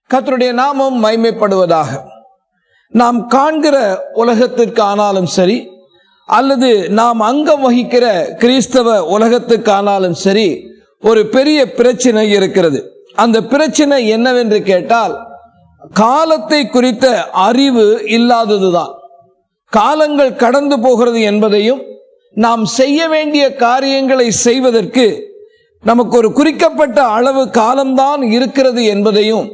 கர்த்தருடைய நாமம் மகிமைப்படுவதாக. நாம் காண்கிற உலகத்திற்கு ஆனாலும் சரி, அல்லது நாம் அங்கம் வகிக்கிற கிறிஸ்தவ உலகத்துக்கு ஆனாலும் சரி, ஒரு பெரிய பிரச்சனை இருக்கிறது. அந்த பிரச்சனை என்னவென்று கேட்டால், காலத்தை குறித்த அறிவு இல்லாததுதான். காலங்கள் கடந்து போகிறது என்பதையும், நாம் செய்ய வேண்டிய காரியங்களை செய்வதற்கு நமக்கு ஒரு குறிக்கப்பட்ட அளவு காலம்தான் இருக்கிறது என்பதையும்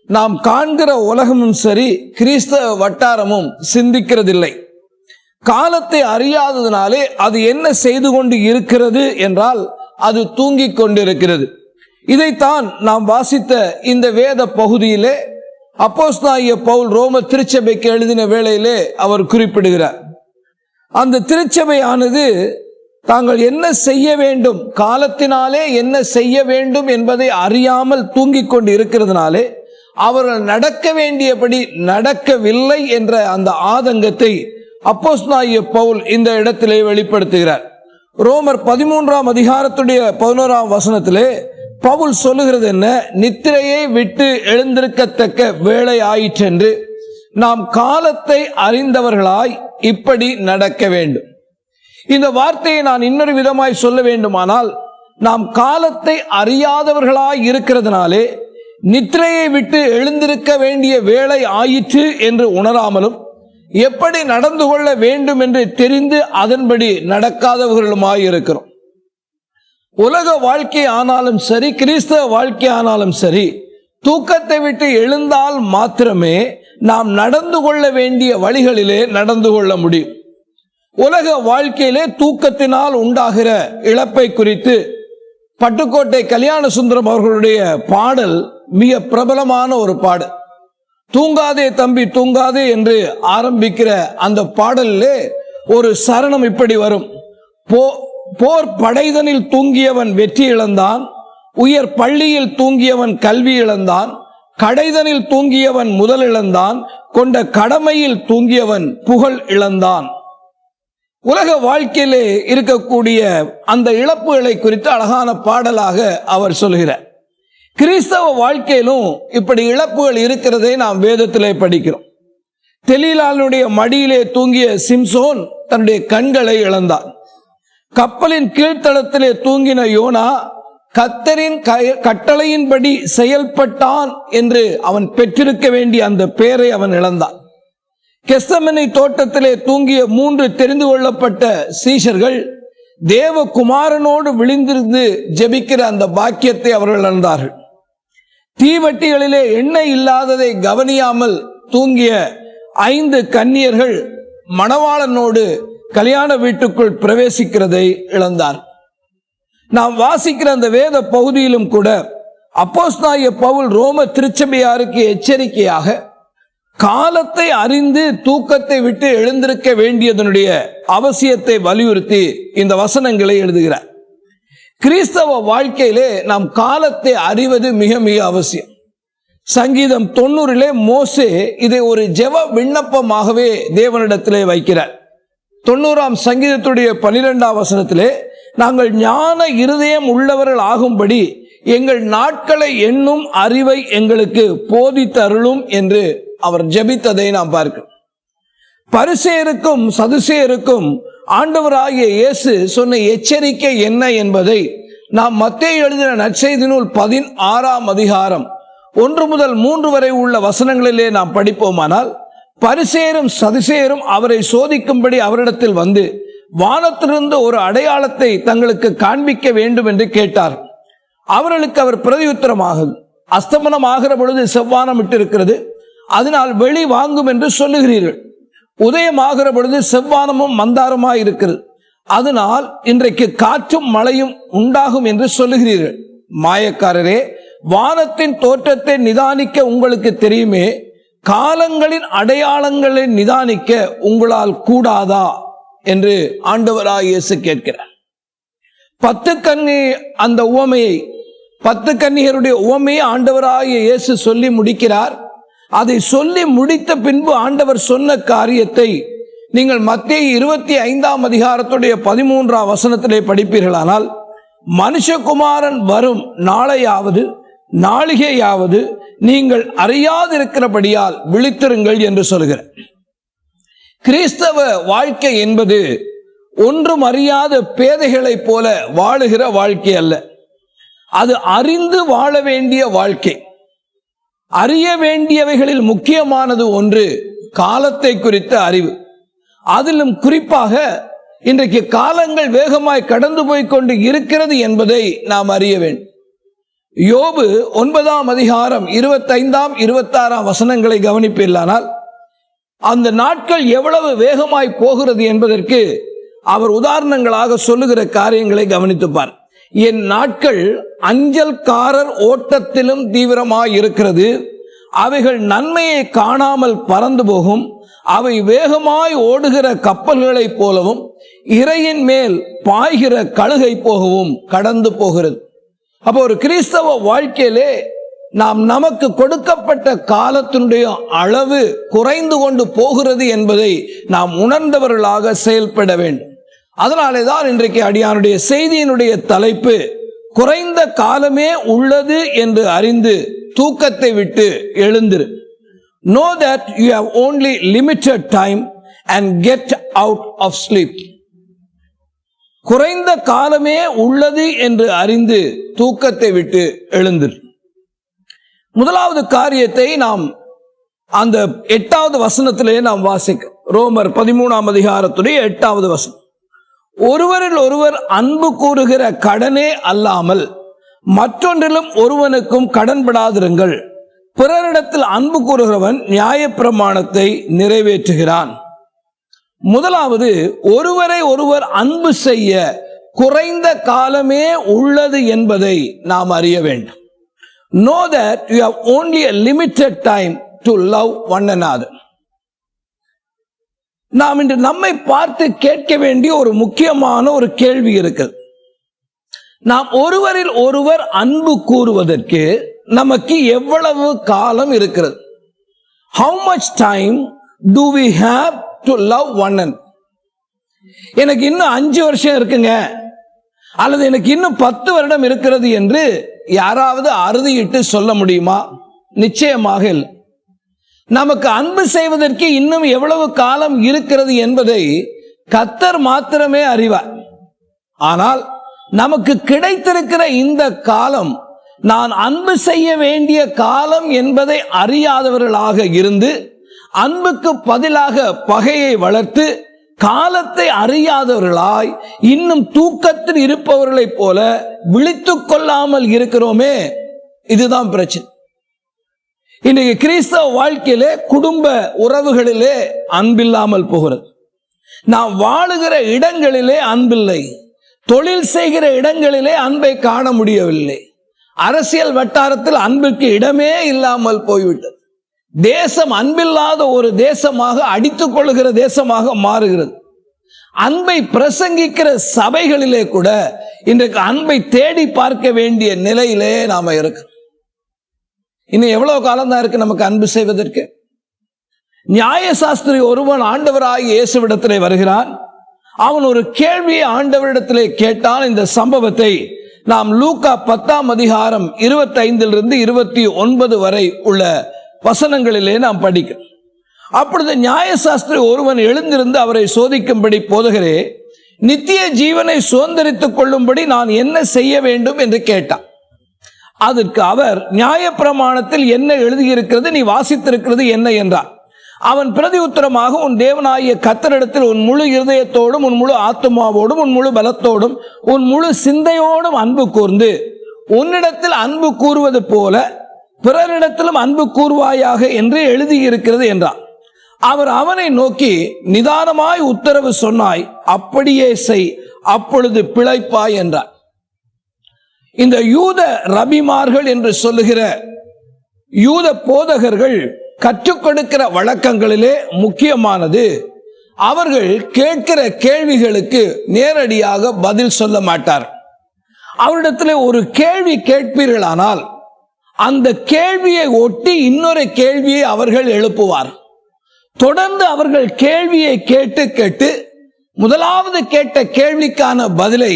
நாம் காண்கிற உலகமும் சரி, கிறிஸ்தவ வட்டாரமும் சிந்திக்கிறதில்லை. காலத்தை அறியாததினாலே அது என்ன செய்து கொண்டு இருக்கிறது என்றால், அது தூங்கிக் கொண்டிருக்கிறது. இதைத்தான் நாம் வாசித்த இந்த வேத பகுதியிலே அப்போஸ்தலனாகிய பவுல் ரோம திருச்சபைக்கு எழுதின வேளையிலே அவர் குறிப்பிடுகிறார். அந்த திருச்சபையானது தாங்கள் என்ன செய்ய வேண்டும், காலத்தினாலே என்ன செய்ய வேண்டும் என்பதை அறியாமல் தூங்கிக் கொண்டு இருக்கிறதுனாலே அவர்கள் நடக்க வேண்டியபடி நடக்கவில்லை என்ற அந்த ஆதங்கத்தை அப்போஸ்தலனாகிய பவுல் இந்த இடத்திலே வெளிப்படுத்துகிறார். ரோமர் 13ஆம் அதிகாரத்துடைய 11ஆம் வசனத்திலே பவுல் சொல்லுகிறது என்ன? நித்திரையை விட்டு எழுந்திருக்கத்தக்க வேளை ஆயிற்றென்று நாம் காலத்தை அறிந்தவர்களாய் இப்படி நடக்க வேண்டும். இந்த வார்த்தையை நான் இன்னொரு விதமாய் சொல்ல வேண்டுமானால், நாம் காலத்தை அறியாதவர்களாய் இருக்கிறதுனாலே நித்திரையை விட்டு எழுந்திருக்க வேண்டிய வேளை ஆயிற்று என்று உணராமலும், எப்படி நடந்து கொள்ள வேண்டும் என்று தெரிந்து அதன்படி நடக்காதவர்களுமாய் இருக்கிறோம். உலக வாழ்க்கை ஆனாலும் சரி, கிறிஸ்தவ வாழ்க்கை ஆனாலும் சரி, தூக்கத்தை விட்டு எழுந்தால் மாத்திரமே நாம் நடந்து கொள்ள வேண்டிய வழிகளிலே நடந்து கொள்ள முடியும். உலக வாழ்க்கையிலே தூக்கத்தினால் உண்டாகிற இழப்பை குறித்து பட்டுக்கோட்டை கல்யாண சுந்தரம் அவர்களுடைய பாடல் மிக பிரபலமான ஒரு பாடல். தூங்காதே தம்பி தூங்காதே என்று ஆரம்பிக்கிற அந்த பாடலிலே ஒரு சரணம் இப்படி வரும்: போர் படைதனில் தூங்கியவன் வெற்றி இழந்தான், உயர் பள்ளியில் தூங்கியவன் கல்வி இழந்தான், கடைதனில் தூங்கியவன் முதல் இழந்தான், கொண்ட கடமையில் தூங்கியவன் புகழ் இழந்தான். உலக வாழ்க்கையிலே இருக்கக்கூடிய அந்த இழப்புகளை குறித்து அழகான பாடலாக அவர் சொல்கிறார். கிறிஸ்தவ வாழ்க்கையிலும் இப்படி இழப்புகள் இருக்கிறதை நாம் வேதத்திலே படிக்கிறோம். தெலீலாளுடைய மடியிலே தூங்கிய சிம்சோன் தன்னுடைய கண்களை இழந்தான். கப்பலின் கீழ்த்தளத்திலே தூங்கின யோனா கர்த்தரின் கட்டளையின்படி செயல்பட்டான் என்று அவன் பெற்றிருக்க வேண்டிய அந்த பெயரை அவன் இழந்தான். கெத்செமனே தோட்டத்திலே தூங்கிய 3 தெரிந்து கொள்ளப்பட்ட சீஷர்கள் தேவகுமாரனோடு விழுந்திருந்து ஜெபிக்கிற அந்த பாக்கியத்தை அவர்கள் இழந்தார்கள். தீவட்டிகளிலே எண்ணெய் இல்லாததை கவனியாமல் தூங்கிய 5 கன்னியர்கள் மணவாளனோடு கல்யாண வீட்டுக்குள் பிரவேசிக்கிறதை இழந்தார். நாம் வாசிக்கிற அந்த வேத பகுதியிலும் கூட அப்போஸ்தலனாகிய பவுல் ரோம திருச்சபையாருக்கு எச்சரிக்கையாக காலத்தை அறிந்து தூக்கத்தை விட்டு எழுந்திருக்க வேண்டியதனுடைய அவசியத்தை வலியுறுத்தி இந்த வசனங்களை எழுதுகிறார். கிறிஸ்தவ வாழ்க்கையிலே நாம் காலத்தை அறிவது மிக மிக அவசியம். சங்கீதம் 90 மோசே இதை ஒரு ஜெப விண்ணப்பமாகவே தேவனிடத்திலே வைக்கிறார். 90ஆம் சங்கீதத்துடைய 12ஆம் வசனத்திலே, நாங்கள் ஞான இருதயம் உள்ளவர்கள் ஆகும்படி எங்கள் நாட்களை எண்ணும் அறிவை எங்களுக்கு போதித்தருளும் என்று அவர் ஜெபித்ததை நாம் பார்க்கிறோம். பரிசேயருக்கும் சதுசேயருக்கும் ஆண்டவராகிய இயேசு சொன்ன எச்சரிக்கை என்ன என்பதை நாம் மத்தேயு எழுதின நற்செய்தி நூல் 16ஆம் அதிகாரம் 1 முதல் 3 வரை உள்ள வசனங்களிலே நாம் படிப்போமானால், பரிசேயரும் சதுசேயரும் அவரை சோதிக்கும்படி அவரிடத்தில் வந்து வானத்திலிருந்து ஒரு அடையாளத்தை தங்களுக்கு காண்பிக்க வேண்டும் என்று கேட்டார். அவர்களுக்கு அவர் பிரதியுத்தரமாக, அஸ்தமனம் ஆகிற பொழுது செவ்வானம் விட்டிருக்கிறது, அதனால் வெளி வாங்கும் என்று சொல்லுகிறீர்கள். உதயமாகிற பொழுது செவ்வானமும் மந்தாரமாய் இருக்கிறது, அதனால் இன்றைக்கு காற்றும் மழையும் உண்டாகும் என்று சொல்லுகிறீர்கள். மாயக்காரரே, வானத்தின் தோற்றத்தை நிதானிக்க உங்களுக்கு தெரியுமே, காலங்களின் அடையாளங்களை நிதானிக்க உங்களால் கூடாதா என்று ஆண்டவராகிய இயேசு கேட்கிறார். 10 கன்னி அந்த உவமையை 10 கன்னியருடைய உவமையை ஆண்டவராகிய இயேசு சொல்லி முடிக்கிறார். அதை சொல்லி முடித்த பின்பு ஆண்டவர் சொன்ன காரியத்தை நீங்கள் மத்தேயு 25ஆம் அதிகாரத்துடைய 13ஆம் வசனத்திலே படிப்பீர்களானால், மனுஷகுமாரன் வரும் நாளையாவது நாளிகையாவது நீங்கள் அறியாதிருக்கிறபடியால் விழித்திருங்கள் என்று சொல்கிறார். கிறிஸ்தவ வாழ்க்கை என்பது ஒன்றும் அறியாத பேதைகளைப் போல வாழுகிற வாழ்க்கை அல்ல. அது அறிந்து வாழ வேண்டிய வாழ்க்கை. அறிய வேண்டியவைகளில் முக்கியமானது ஒன்று காலத்தை குறித்த அறிவு. அதிலும் குறிப்பாக இன்றைக்கு காலங்கள் வேகமாய் கடந்து போய்கொண்டு இருக்கிறது என்பதை நாம் அறிய வேண்டும். யோபு 9ஆம் அதிகாரம் 25ஆம் 26ஆம் வசனங்களை கவனிப்பீர்களானால் அந்த நாட்கள் எவ்வளவு வேகமாய் போகிறது என்பதற்கு அவர் உதாரணங்களாக சொல்லுகிற காரியங்களை கவனித்துப்பார். என் நாட்கள் அஞ்சல்காரர் ஓட்டத்திலும் தீவிரமாய் இருக்கிறது. அவைகள் நன்மையை காணாமல் பறந்து போகும். அவை வேகமாய் ஓடுகிற கப்பல்களைப் போலவும் இரையின் மேல் பாய்கிற கழுகை போகவும் கடந்து போகிறது. அப்போ ஒரு கிறிஸ்தவ வாழ்க்கையிலே நாம் நமக்கு கொடுக்கப்பட்ட காலத்தினுடைய அளவு குறைந்து கொண்டு போகிறது என்பதை நாம் உணர்ந்தவர்களாக செயல்பட வேண்டும். அதனாலே தான் இன்றைக்கு அடியானுடைய செய்தியினுடைய தலைப்பு குறைந்த காலமே உள்ளது என்று அறிந்து தூக்கத்தை விட்டு எழுந்திரு. Know that you have only limited time and get out of sleep. குறைந்த காலமே உள்ளது என்று அறிந்து தூக்கத்தை விட்டு எழுந்திரு. முதலாவது காரியத்தை நாம் அந்த 8வது வசனத்திலே நாம் வாசிக்க. ரோமர் 13ஆம் அதிகாரத்துடைய 8வது வசனம். ஒருவரில் ஒருவர் அன்பு கூறுகிற கடனே அல்லாமல் மற்றொன்றிலும் ஒருவனுக்கும் கடன்படாதிருங்கள். பிறரிடத்தில் அன்பு கூறுகிறவன் நியாயப்பிரமாணத்தை நிறைவேற்றுகிறான். முதலாவது, ஒருவரை ஒருவர் அன்பு செய்ய குறைந்த காலமே உள்ளது என்பதை நாம் அறிய வேண்டும். Know that you have only a limited time to love one another. நாம் இன்று நம்மை பார்த்து கேட்க வேண்டிய ஒரு முக்கியமான ஒரு கேள்வி இருக்குது. நாம் ஒருவரில் ஒருவர் அன்பு கூறுவதற்கு நமக்கு எவ்வளவு காலம் இருக்கிறது? How much time do we have to love one another? எனக்கு இன்னும் 5 வருஷம் இருக்குங்க, அல்லது எனக்கு இன்னும் 10 வருடம் இருக்கிறது என்று யாராவது அறுதியிட்டு சொல்ல முடியுமா? நிச்சயமாக இல்லை. நமக்கு அன்பு செய்வதற்கு இன்னும் எவ்வளவு காலம் இருக்கிறது என்பதை கர்த்தர் மாத்திரமே அறிவார். ஆனால் நமக்கு கிடைத்திருக்கிற இந்த காலம் நான் அன்பு செய்ய வேண்டிய காலம் என்பதை அறியாதவர்களாக இருந்து அன்புக்கு பதிலாக பகையை வளர்த்து காலத்தை அறியாதவர்களாய் இன்னும் தூக்கத்தில் இருப்பவர்களைப் போல விழித்துக் கொள்ளாமல் இருக்கிறோமே, இதுதான் பிரச்சனை. இன்றைக்கு கிறிஸ்தவ வாழ்க்கையிலே குடும்ப உறவுகளிலே அன்பில்லாமல் போகிறது. நாம் வாழுகிற இடங்களிலே அன்பில்லை. தொழில் செய்கிற இடங்களிலே அன்பை காண முடியவில்லை. அரசியல் வட்டாரத்தில் அன்புக்கு இடமே இல்லாமல் போய்விட்டது. தேசம் அன்பில்லாத ஒரு தேசமாக அடித்துக் கொள்ளுகிற தேசமாக மாறுகிறது. அன்பை பிரசங்கிக்கிற சபைகளிலே கூட இன்றைக்கு அன்பை தேடி பார்க்க வேண்டிய நிலையிலே நாம இருக்கோம். இன்னும் எவ்வளவு காலம் தான் இருக்கு நமக்கு அன்பு செய்வதற்கு? நியாயசாஸ்திரி ஒருவன் ஆண்டவராகிய இயேசுவிடத்திலே வருகிறான். அவன் ஒரு கேள்வியை ஆண்டவரிடத்திலே கேட்டான். இந்த சம்பவத்தை நாம் லூக்கா 10ஆம் அதிகாரம் 25 29 வரை உள்ள வசனங்களிலே நாம் படிக்கிறோம். அப்பொழுது நியாயசாஸ்திரி ஒருவன் எழுந்திருந்து அவரை சோதிக்கும்படி, போதகரே, நித்திய ஜீவனை சுதந்தரித்துக் கொள்ளும்படி நான் என்ன செய்ய வேண்டும் என்று கேட்டான். அதற்கு அவர், நியாயப்பிரமாணத்தில் என்ன எழுதியிருக்கிறது, நீ வாசித்திருக்கிறது என்ன என்றார். அவன் பிரதி உத்தரமாக, உன் தேவனாகிய கர்த்தரிடத்தில் உன் முழு இருதயத்தோடும் உன் முழு ஆத்துமாவோடும் உன் முழு பலத்தோடும் உன் முழு சிந்தையோடும் அன்பு கூர்ந்து உன்னிடத்தில் அன்பு கூறுவது போல பிறரிடத்திலும் அன்பு கூறுவாயாக என்று எழுதியிருக்கிறது என்றார். அவர் அவனை நோக்கி, நிதானமாய் உத்தரவு சொன்னாய், அப்படியே செய், அப்பொழுது பிழைப்பாய் என்றார். இந்த யூத ரபிமார்கள் என்று சொல்லுகிற யூத போதகர்கள் கற்றுக் கொடுக்கிற வழக்கங்களிலே முக்கியமானது, அவர்கள் கேட்கிற கேள்விகளுக்கு நேரடியாக பதில் சொல்ல மாட்டார். அவரிடத்தில் ஒரு கேள்வி கேட்பீர்களானால் அந்த கேள்வியை ஒட்டி இன்னொரு கேள்வியை அவர்கள் எழுப்புவார். தொடர்ந்து அவர்கள் கேள்வியை கேட்டு கேட்டு முதலாவது கேட்ட கேள்விக்கான பதிலை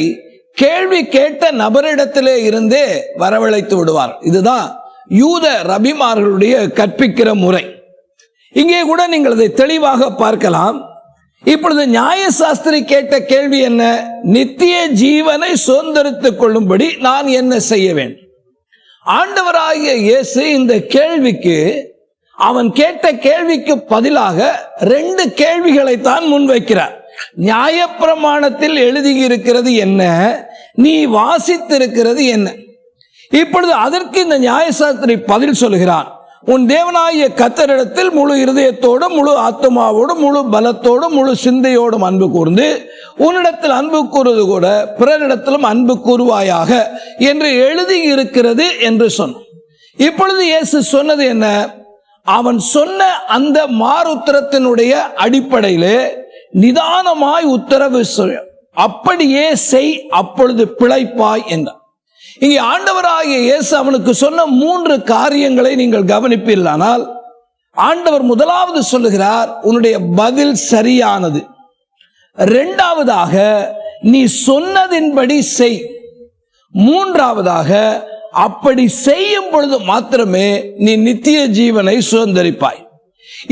கேள்வி கேட்ட நபரிடத்திலே இருந்தே வரவழைத்து விடுவார். இதுதான் யூத ரபிமார்களுடைய கற்பிக்கிற முறை. இங்கே கூட நீங்கள் அதை தெளிவாக பார்க்கலாம். இப்பொழுது நியாயசாஸ்திரி கேட்ட கேள்வி என்ன? நித்திய ஜீவனை சுதந்தரித்துக் கொள்ளும்படி நான் என்ன செய்ய வேண்டும்? ஆண்டவராகிய இயேசு இந்த கேள்விக்கு, அவன் கேட்ட கேள்விக்கு பதிலாக 2 கேள்விகளை தான் முன்வைக்கிறார். நியாயப்பிரமாணத்தில் எழுதியிருக்கிறது என்ன, நீ வாசித்திருக்கிறது என்ன? இப்பொழுது அதற்கு இந்த நியாயசாஸ்திரி பதில் சொல்கிறான். உன் தேவனாகிய கர்த்தரிடத்தில் முழு இருதயத்தோடும், முழு ஆத்மாவோடும், முழு பலத்தோடும், முழு சிந்தையோடும் அன்பு கூர்ந்து, உன்னிடத்தில் அன்பு கூறுவது கூட பிறரிடத்திலும் அன்பு கூறுவாயாக என்று எழுதி இருக்கிறது என்று சொன்னான். இப்பொழுது இயேசு சொன்னது என்ன? அவன் சொன்ன அந்த மாறுத்தரத்தினுடைய அடிப்படையிலே நிதானமாய் உத்தரவு அப்படியே செய், அப்பொழுது பிழைப்பாய் என்றார். இங்கே ஆண்டவராகிய இயேசு அவனுக்கு சொன்ன 3 காரியங்களை நீங்கள் கவனிப்பீர்களானால், ஆண்டவர் முதலாவது சொல்லுகிறார், உன்னுடைய பதில் சரியானது. 2வதாக, நீ சொன்னதின்படி செய். 3வதாக, அப்படி செய்யும் பொழுது மாத்திரமே நீ நித்திய ஜீவனை சுதந்தரிப்பாய்.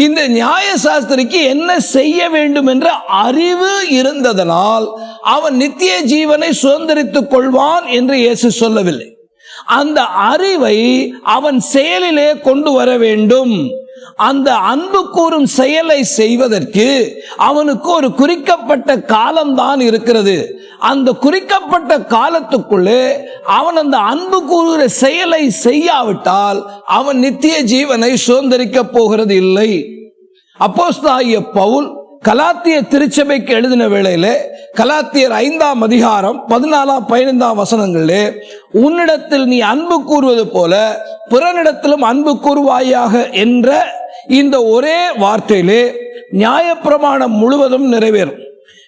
இந்த நியாயசாஸ்திரிக்கு என்ன செய்ய வேண்டும் என்ற அறிவு இருந்ததனால் அவன் நித்திய ஜீவனை சுதந்தரித்துக் கொள்வான் என்று இயேசு சொல்லவில்லை. அந்த அறிவை அவன் செயலிலே கொண்டு வர வேண்டும். அந்த அன்பு கூறும் செயலை செய்வதற்கு அவனுக்கு ஒரு குறிக்கப்பட்ட காலம்தான் இருக்கிறது. அந்த குறிக்கப்பட்ட காலத்துக்குள்ளே அவன் அந்த அன்பு கூறுகிற செயலை செய்யாவிட்டால் அவன் நித்திய ஜீவனை சுதந்தரிக்க போகிறது இல்லை. அப்போஸ்தலனாகிய பவுல் கலாத்திய திருச்சபைக்கு எழுதின வேளையிலே கலாத்தியர் 5ஆம் அதிகாரம் 14-15 வசனங்களிலே, உன்னிடத்தில் நீ அன்பு கூறுவது போல பிறனிடத்திலும் அன்பு கூறுவாயாக என்ற இந்த ஒரே வார்த்தையிலே நியாயப்பிரமாணம் முழுவதும் நிறைவேறும்.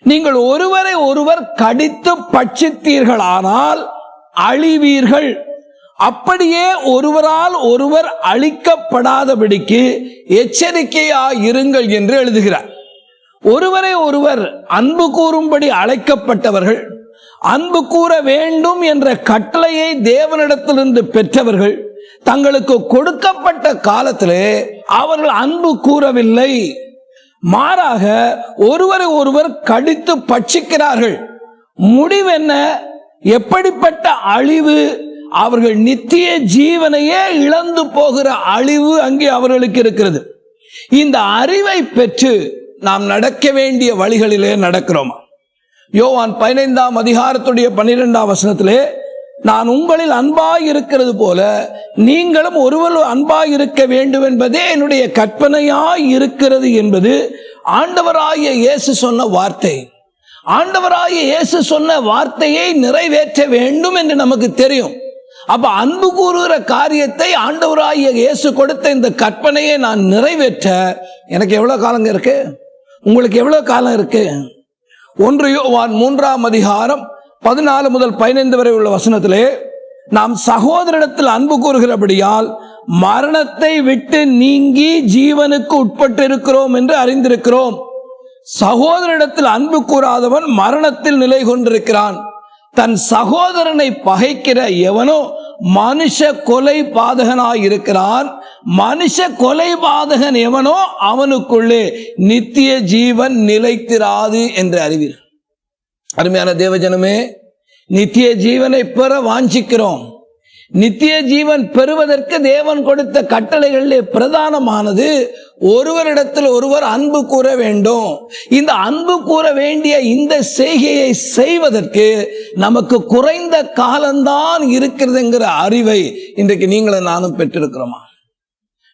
நீங்கள் ஒருவரை ஒருவர் கடித்து பட்சித்தீர்களானால் அழிவீர்கள். அப்படியே ஒருவரால் ஒருவர் அழிக்கப்படாதபடிக்கு எச்சரிக்கையாயிருங்கள் என்று எழுதுகிறார். ஒருவரை ஒருவர் அன்பு கூறும்படி அழைக்கப்பட்டவர்கள், அன்பு கூற வேண்டும் என்ற கட்டளையை தேவனிடத்திலிருந்து பெற்றவர்கள், தங்களுக்கு கொடுக்கப்பட்ட காலத்திலே அவர்கள் அன்பு கூறவில்லை. மாறாக ஒருவரை ஒருவர் கடித்து பட்சிக்கிறார்கள். முடிவு என்ன? எப்படிப்பட்ட அழிவு? அவர்கள் நித்திய ஜீவனையே இழந்து போகிற அழிவு அங்கே அவர்களுக்கு இருக்கிறது. இந்த அறிவை பெற்று நாம் நடக்க வேண்டிய வழிகளிலே நடக்கிறோமா? யோவான் 15ஆம் அதிகாரத்துடைய 12ஆம் வசனத்திலே, நான் உங்களில் அன்பாய் இருக்கிறது போல நீங்களும் ஒருவர் அன்பாய் இருக்க வேண்டும் என்பதே என்னுடைய கற்பனையாய் இருக்கிறது என்பது ஆண்டவராகிய இயேசு சொன்ன வார்த்தை. ஆண்டவராகிய இயேசு சொன்ன வார்த்தையை நிறைவேற்ற வேண்டும் என்று நமக்கு தெரியும். அப்ப அன்பு கூறுகிற காரியத்தை ஆண்டவராகிய இயேசு கொடுத்த இந்த கற்பனையை நான் நிறைவேற்ற எனக்கு எவ்வளவு காலங்க இருக்கு? உங்களுக்கு எவ்வளவு காலம் இருக்கு? 1 யோவான் 3ஆம் அதிகாரம் 14 முதல் 15 வரை உள்ள வசனத்திலே, நாம் சகோதரனிடத்தில் அன்பு கூறுகிறபடியால் மரணத்தை விட்டு நீங்கி ஜீவனுக்கு உட்பட்டு இருக்கிறோம் என்று அறிந்திருக்கிறோம். சகோதரனிடத்தில் அன்பு கூறாதவன் மரணத்தில் நிலை கொண்டிருக்கிறான். தன் சகோதரனை பகைக்கிற எவனோ மனுஷ கொலை பாதகனாய் இருக்கிறான். மனுஷ கொலை பாதகன் எவனோ அவனுக்குள்ளே நித்திய ஜீவன் நிலைத்திராது என்று அறிவீர்கள். அருமையான தேவஜனமே, நித்திய ஜீவனை பெற வாஞ்சிக்கிறோம். நித்திய ஜீவன் பெறுவதற்கு தேவன் கொடுத்த கட்டளைகளிலே பிரதானமானது ஒருவரிடத்தில் ஒருவர் அன்பு கூற வேண்டும். இந்த அன்பு கூற வேண்டிய இந்த செய்கையை செய்வதற்கு நமக்கு குறைந்த காலம்தான் இருக்கிறதுங்கிற அறிவை இன்றைக்கு நீங்களும் நானும் பெற்றிருக்கிறோமா?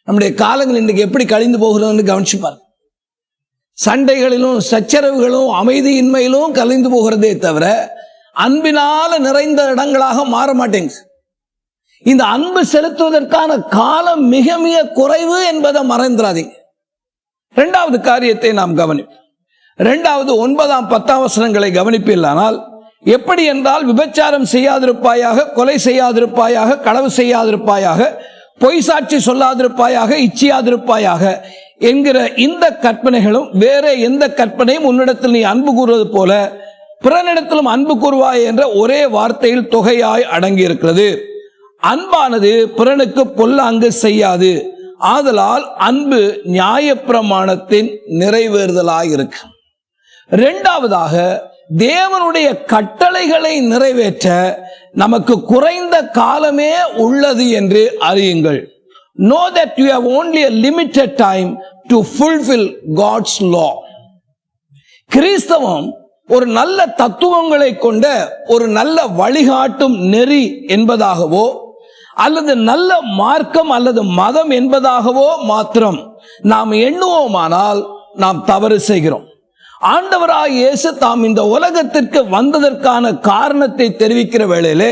நம்முடைய காலங்கள் இன்றைக்கு எப்படி கழிந்து போகிறதுன்னு கவனிச்சுப்பார். சண்டைகளிலும் சச்சரவுகளும் அமைதியின்மையிலும் கலைந்து போகிறதே தவிர அன்பினால நிறைந்த இடங்களாக மாற மாட்டேங்குது. இந்த அன்பு செலுத்துவதற்கான காலம் மிக மிக குறைவு என்பதை மறந்துடாதீங்க. 2வது காரியத்தை நாம் கவனிப்போம். 2வது 9ஆம் 10ஆம் வசனங்களை கவனிப்பீர்களானால், எப்படி என்றால், விபச்சாரம் செய்யாதிருப்பாயாக, கொலை செய்யாதிருப்பாயாக, களவு செய்யாதிருப்பாயாக, பொய் சாட்சி சொல்லாதிருப்பாயாக, இச்சியாதிருப்பாயாக என்கிற இந்த கற்பனைகளும் வேற எந்த கற்பனையும் உன்னிடத்தில் நீ அன்பு கூறுவது போல பிறனிடத்திலும் அன்பு கூறுவாய் என்ற ஒரே வார்த்தையில் தொகையாய் அடங்கி இருக்கிறது. அன்பானது பிறனுக்கு பொல்லாங்கு செய்யாது, ஆதலால் அன்பு நியாயப்பிரமாணத்தின் நிறைவேறுதலாயிருக்கு. இரண்டாவதாக, தேவனுடைய கட்டளைகளை நிறைவேற்ற நமக்கு குறைந்த காலமே உள்ளது என்று அறியுங்கள். Know that you have only a limited time to fulfill God's law. கிறிஸ்தவம் ஒரு நல்ல தத்துவங்களை கொண்ட ஒரு நல்ல வழிகாட்டும் நெறி என்பதாகவோ அல்லது நல்ல மார்க்கம் அல்லது மதம் என்பதாகவோ மாத்திரம் நாம் எண்ணுவோமானால் நாம் தவறு செய்கிறோம். ஆண்டவராகிய இயேசு தாம் இந்த உலகத்திற்கு வந்ததற்கான காரணத்தை தெரிவிக்கிற வேளையிலே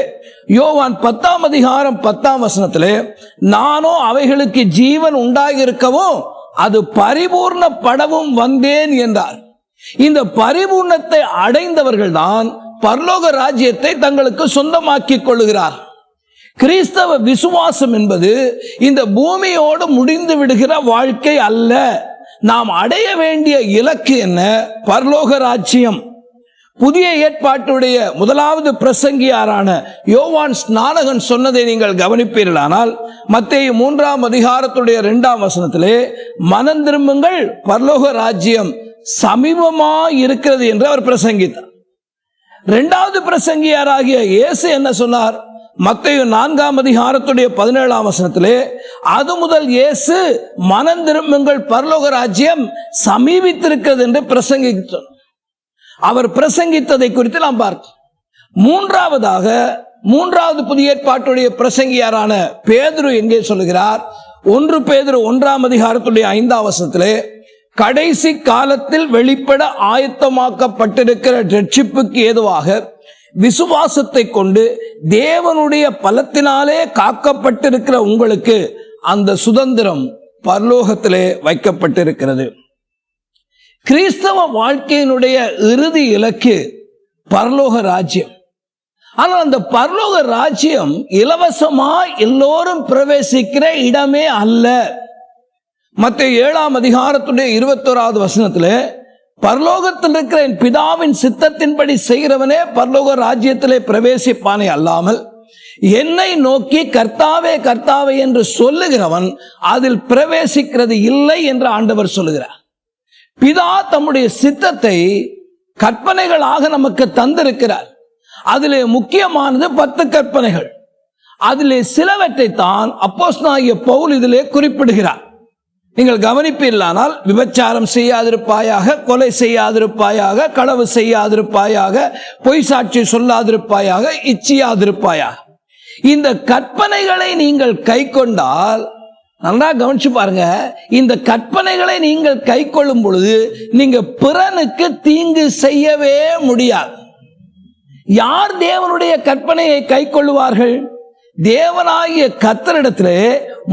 யோவான் 10ஆம் அதிகாரம் 10ஆம் வசனத்திலே, நானோ அவைகளுக்கு ஜீவன் உண்டாகியிருக்கவும் அது பரிபூர்ணப்படவும் வந்தேன் என்றார். இந்த பரிபூர்ணத்தை அடைந்தவர்கள் தான் பரலோக ராஜ்யத்தை தங்களுக்கு சொந்தமாக்கிக் கொள்ளுகிறார். கிறிஸ்தவ விசுவாசம் என்பது இந்த பூமியோடு முடிந்து விடுகிற வாழ்க்கை அல்ல. நாம் அடைய வேண்டிய இலக்கு என்ன? பரலோக ராஜ்யம். புதிய ஏற்பாட்டுடைய முதலாவது பிரசங்கியாரான யோவான் ஸ்நானகன் சொன்னதை நீங்கள் கவனிப்பீர்களானால், மத்தேயு 3ஆம் அதிகாரத்துடைய 2ஆம் வசனத்திலே, மனம் திரும்புங்கள், பரலோக ராஜ்யம் சமீபமாய் இருக்கிறது என்று அவர் பிரசங்கித்தார். இரண்டாவது பிரசங்கியாராகிய இயேசு என்ன சொன்னார்? மத்தேயு 4ஆம் அதிகாரத்துடைய 17ஆம் வசனத்திலே, அது முதல் இயேசு மனம் திரும்புங்கள், பரலோக ராஜ்யம் சமீபித்திருக்கிறது என்று பிரசங்கித்தார். அவர் பிரசங்கித்ததை குறித்து நாம் பார்க்கிறோம். மூன்றாவது புதிய ஏற்பாட்டுடைய பிரசங்கியாரான பேதுரு எங்கே சொல்லுகிறார்? 1 பேதுரு 1ஆம் அதிகாரத்துடைய 5ஆம் வசனத்திலே, கடைசி காலத்தில் வெளிப்பட ஆயத்தமாக்கப்பட்டிருக்கிற ரட்சிப்புக்கு ஏதுவாக விசுவாசத்தை கொண்டு தேவனுடைய பலத்தினாலே காக்கப்பட்டிருக்கிற உங்களுக்கு அந்த சுதந்திரம் பரலோகத்திலே வைக்கப்பட்டிருக்கிறது. கிறிஸ்தவ வாழ்க்கையினுடைய இறுதி இலக்கு பரலோக ராஜ்யம். ஆனால் அந்த பரலோக ராஜ்யம் இலவசமாய் எல்லோரும் பிரவேசிக்கிற இடமே அல்ல. மத்தேயு 7ஆம் அதிகாரத்துடைய 21வது வசனத்திலே, பரலோகத்தில் இருக்கிற என் பிதாவின் சித்தத்தின்படி செய்கிறவனே பரலோக ராஜ்யத்திலே பிரவேசிப்பானே அல்லாமல் என்னை நோக்கி கர்த்தாவே கர்த்தாவே என்று சொல்லுகிறவன் அதில் பிரவேசிக்கிறது இல்லை என்று ஆண்டவர் சொல்லுகிறார். பிதா தம்முடைய சித்தத்தை கற்பனைகளாக நமக்கு தந்திருக்கிறார். அதிலே முக்கியமானது 10 கற்பனைகள். அதிலே சிலவற்றை தான் அப்போஸ்தலனாகிய பவுல் இதிலே குறிப்பிடுகிறார். நீங்கள் கவனிப்பீர்களானால், விபச்சாரம் செய்யாதிருப்பாயாக, கொலை செய்யாதிருப்பாயாக, களவு செய்யாதிருப்பாயாக, பொய் சாட்சி சொல்லாதிருப்பாயாக, இச்சியாதிருப்பாயாக. இந்த கற்பனைகளை நீங்கள் கை கொண்டால், நல்லா கவனிச்சு பாருங்க, இந்த கற்பனைகளை நீங்கள் கை கொள்ளும் பொழுது நீங்க பிறனுக்கு தீங்கு செய்யவே முடியாது. யார் தேவனுடைய கற்பனையை கை கொள்ளுவார்கள்? தேவனாகிய கர்த்தரிடத்திலே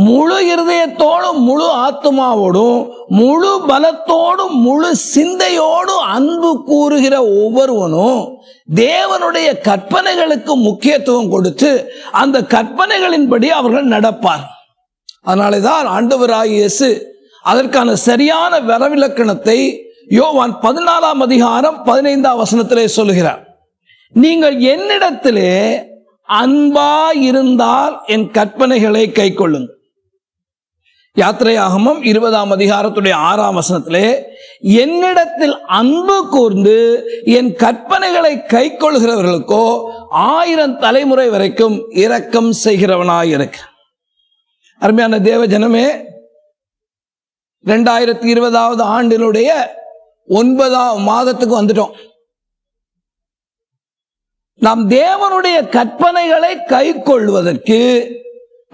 முழு இருதயத்தோடும், முழு ஆத்துமாவோடும், முழு பலத்தோடும், முழு சிந்தையோடும் அன்பு கூறுகிற ஒவ்வொருவனும் தேவனுடைய கற்பனைகளுக்கு முக்கியத்துவம் கொடுத்து அந்த கற்பனைகளின்படி அவர்கள் நடப்பார். அதனாலேதான் ஆண்டவராகிய இயேசு அதற்கான சரியான வரவிலக்கணத்தை யோவான் 14ஆம் அதிகாரம் 15ஆம் வசனத்திலே சொல்லுகிறார். நீங்கள் என்னிடத்திலே அன்பாயிருந்தால் என் கற்பனைகளை கை கொள்ளுங்கள். யாத்திரையாகமம் 20ஆம் அதிகாரத்துடைய 6ஆம் வசனத்திலே, என்னிடத்தில் அன்பு கூர்ந்து என் கற்பனைகளை கை கொள்கிறவர்களுக்கோ 1000 தலைமுறை வரைக்கும் இரக்கம் செய்கிறவனாயிருக்க. அருமையான தேவ ஜனமே, 2020ஆவது ஆண்டினுடைய 9ஆம் மாதத்துக்கு வந்துட்டோம். நாம் தேவனுடைய கற்பனைகளை கை கொள்வதற்கு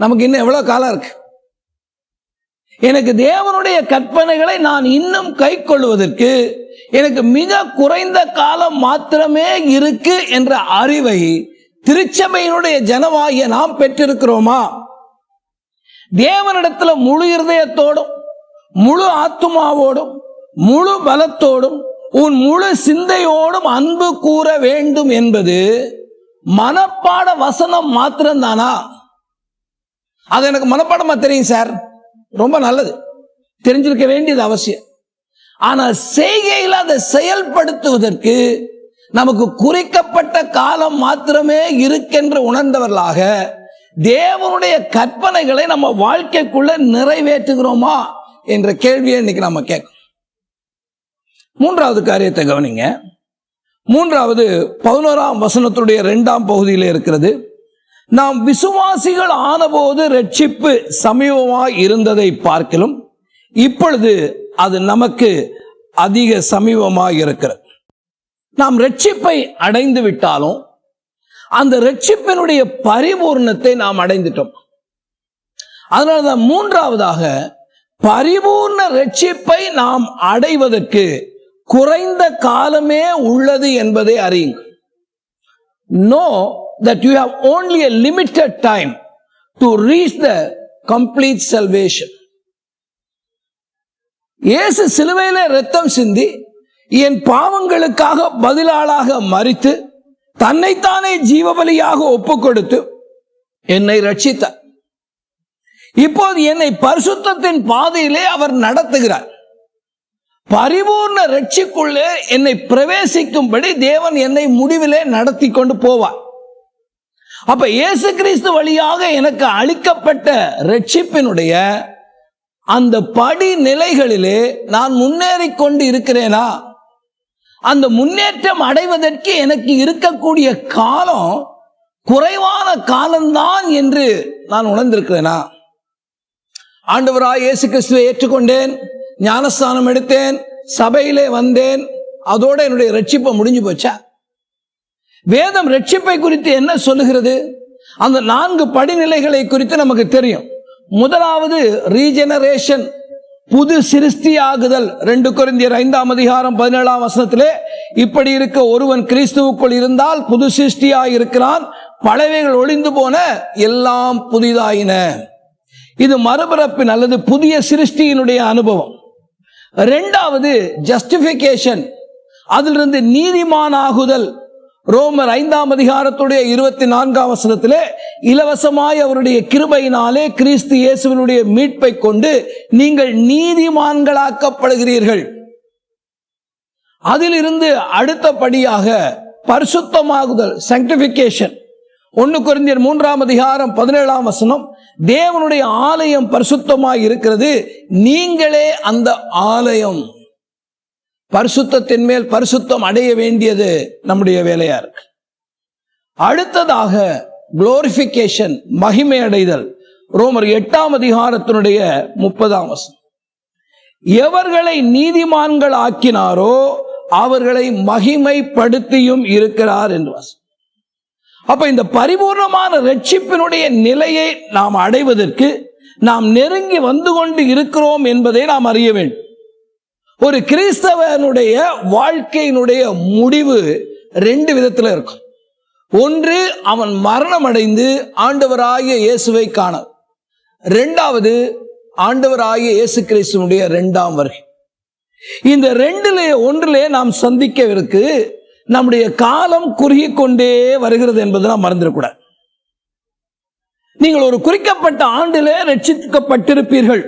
நமக்கு இன்னும் எவ்வளவு காலம் இருக்கு? எனக்கு தேவனுடைய கற்பனைகளை நான் இன்னும் கை கொள்வதற்கு எனக்கு மிக குறைந்த காலம் மாத்திரமே இருக்கு என்ற அறிவை திருச்சபையினுடைய ஜனமாகிய நாம் பெற்றிருக்கிறோமா? தேவனிடத்துல முழு இருதயத்தோடும், முழு ஆத்துமாவோடும், முழு பலத்தோடும், உன் முழு சிந்தையோடும் அன்பு கூற வேண்டும் என்பது மனப்பாட வசனம் மாத்திரம்தானா? அது எனக்கு மனப்பாடமா தெரியும் சார், ரொம்ப நல்லது, தெரிஞ்சிருக்க வேண்டியது அவசியம். ஆனா செய்கையில் அதை செயல்படுத்துவதற்கு நமக்கு குறிக்கப்பட்ட காலம் மாத்திரமே இருக்கின்ற உணர்ந்தவர்களாக தேவனுடைய கற்பனைகளை நம்ம வாழ்க்கைக்குள்ள நிறைவேற்றுகிறோமா என்ற கேள்வியை இன்னைக்கு நம்ம கேட்கணும். மூன்றாவது காரியத்தை கவனிங்க. மூன்றாவது 11ஆம் வசனத்துடைய 2ஆம் பகுதியில் இருக்கிறது. நாம் விசுவாசிகள் ஆனபோது ரட்சிப்பு சமீபமாய் இருந்ததை பார்க்கிலும் இப்பொழுது அது நமக்கு அதிக சமீபமாய் இருக்கிறது. நாம் ரட்சிப்பை அடைந்து விட்டாலும் அந்த ரட்சிப்பினுடைய பரிபூர்ணத்தை நாம் அடைந்துட்டோம். அதனால்தான் மூன்றாவதாக பரிபூர்ண ரட்சிப்பை நாம் அடைவதற்கு குறைந்த காலமே உள்ளது என்பதை அறியுங்கள். Know that you have only a limited time to reach the complete salvation. இயேசு சிலுவையிலே இரத்தம் சிந்தி என் பாவங்களுக்காக பதிலாளாக மரித்து தன்னைத்தானே ஜீவபலியாக ஒப்புக் கொடுத்து என்னை ரட்சித்தார். இப்போது என்னை பரிசுத்தத்தின் பாதையிலே அவர் நடத்துகிறார். பரிபூர்ண ரட்சிக்குள்ளே என்னை பிரவேசிக்கும்படி தேவன் என்னை முடிவிலே நடத்தி கொண்டு போவார். அப்ப இயேசு கிறிஸ்து வழியாக எனக்கு அளிக்கப்பட்ட ரட்சிப்பினுடைய அந்த படி நிலைகளிலே நான் முன்னேறி கொண்டு இருக்கிறேனா? அந்த முன்னேற்றம் அடைவதற்கு எனக்கு இருக்கக்கூடிய காலம் குறைவான காலம்தான் என்று நான் உணர்ந்திருக்கிறேனா? ஆண்டவராய் இயேசு கிறிஸ்துவை ஏற்றுக்கொண்டேன், ஞானஸ்தானம் எடுத்தேன், சபையிலே வந்தேன், அதோட என்னுடைய ரட்சிப்பை முடிஞ்சு போச்சா? வேதம் ரட்சிப்பை குறித்து என்ன சொல்லுகிறது? அந்த 4 படிநிலைகளை குறித்து நமக்கு தெரியும். முதலாவது ரீஜெனரேஷன், புது சிருஷ்டியாகுதல். 2 கொரிந்தியர் 5ஆம் அதிகாரம் 17ஆம் வசனத்திலே இப்படி இருக்க ஒருவன் கிறிஸ்துவுக்குள் இருந்தால் புது சிருஷ்டியாய் இருக்கிறான், பழையவைகள் ஒளிந்து போன எல்லாம் புதிதாயின. இது மறுபிறப்பின் அல்லது புதிய சிருஷ்டியினுடைய அனுபவம். 2வது ஜஸ்டிபிகேஷன், அதிலிருந்து நீதிமானாகுதல். ரோமர் 5ஆம் அதிகாரத்துடைய 24ஆம் வசனத்திலே இலவசமாய் அவருடைய கிருபையினாலே கிறிஸ்து இயேசுவினுடைய மீட்பை கொண்டு நீங்கள் நீதிமான்களாக்கப்படுகிறீர்கள். அதிலிருந்து அடுத்தபடியாக பரிசுத்தமாகுதல், sanctification. 1 கொரிந்தியர் 3ஆம் அதிகாரம் 17ஆம் வசனம், தேவனுடைய ஆலயம் பரிசுத்தமாய் இருக்கிறது, நீங்களே அந்த ஆலயம். பரிசுத்தத்தின் மேல் பரிசுத்தம் அடைய வேண்டியது நம்முடைய வேலையா இருக்கு. அடுத்ததாக குளோரிபிகேஷன், மகிமை அடைதல். ரோமர் 8ஆம் அதிகாரத்தினுடைய 30ஆம் வசனம், எவர்களை நீதிமான்கள் ஆக்கினாரோ அவர்களை மகிமைப்படுத்தியும் இருக்கிறார் என்று வசனம். அப்ப இந்த பரிபூர்ணமான ரட்சிப்பினுடைய நிலையை நாம் அடைவதற்கு நாம் நெருங்கி வந்து கொண்டு இருக்கிறோம் என்பதை நாம் அறிய வேண்டும். ஒரு கிறிஸ்தவனுடைய வாழ்க்கையினுடைய முடிவு 2 விதத்தில் இருக்கும். ஒன்று, அவன் மரணம் அடைந்து ஆண்டவராகிய இயேசுவை காண. 2வது, ஆண்டவராகிய இயேசு கிறிஸ்துவினுடைய 2ஆம் வருகை. இந்த 2லே நாம் சந்திக்கவிருக்கு நம்முடைய காலம் குறுகி கொண்டே வருகிறது என்பதை நாம் மறந்துடக்கூடாது. நீங்கள் ஒரு குறிக்கப்பட்ட ஆண்டிலே ரட்சிக்கப்பட்டிருப்பீர்கள்.